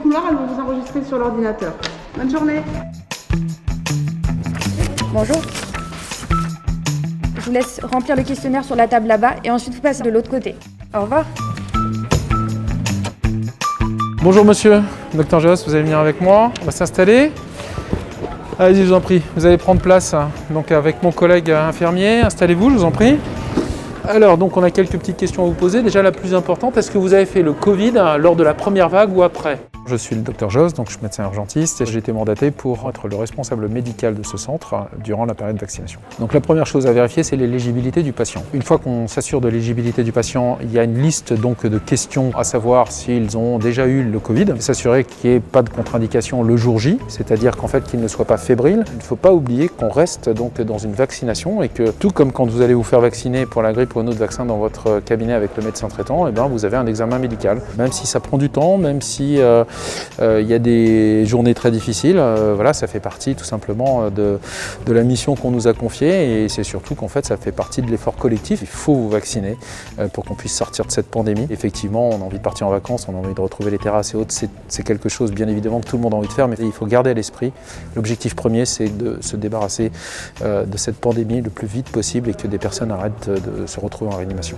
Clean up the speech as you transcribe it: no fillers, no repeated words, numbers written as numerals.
couloir, elles vont vous enregistrer sur l'ordinateur. Bonne journée. Bonjour. Je vous laisse remplir le questionnaire sur la table là-bas et ensuite vous passez de l'autre côté. Au revoir. Bonjour monsieur, Dr Joss, vous allez venir avec moi, on va s'installer. Allez-y, je vous en prie, vous allez prendre place donc avec mon collègue infirmier. Installez-vous, je vous en prie. Alors, donc on a quelques petites questions à vous poser. Déjà, la plus importante, est-ce que vous avez fait le Covid lors de la première vague ou après ? Je suis le Dr Joss, donc je suis médecin urgentiste et j'ai été mandaté pour être le responsable médical de ce centre durant la période de vaccination. Donc la première chose à vérifier, c'est l'éligibilité du patient. Une fois qu'on s'assure de l'éligibilité du patient, il y a une liste donc de questions à savoir s'ils ont déjà eu le Covid, s'assurer qu'il n'y ait pas de contre-indication le jour J, c'est-à-dire qu'en fait qu'ils ne soient pas fébriles. Il ne faut pas oublier qu'on reste donc dans une vaccination et que tout comme quand vous allez vous faire vacciner pour la grippe ou un autre vaccin dans votre cabinet avec le médecin traitant, vous avez un examen médical. Même si ça prend du temps, même si il y a des journées très difficiles, voilà, ça fait partie tout simplement de la mission qu'on nous a confiée et c'est surtout qu'en fait ça fait partie de l'effort collectif. Il faut vous vacciner pour qu'on puisse sortir de cette pandémie. Effectivement, on a envie de partir en vacances, on a envie de retrouver les terrasses et autres, c'est quelque chose bien évidemment que tout le monde a envie de faire, mais il faut garder à l'esprit, l'objectif premier c'est de se débarrasser de cette pandémie le plus vite possible et que des personnes arrêtent de se retrouver en réanimation.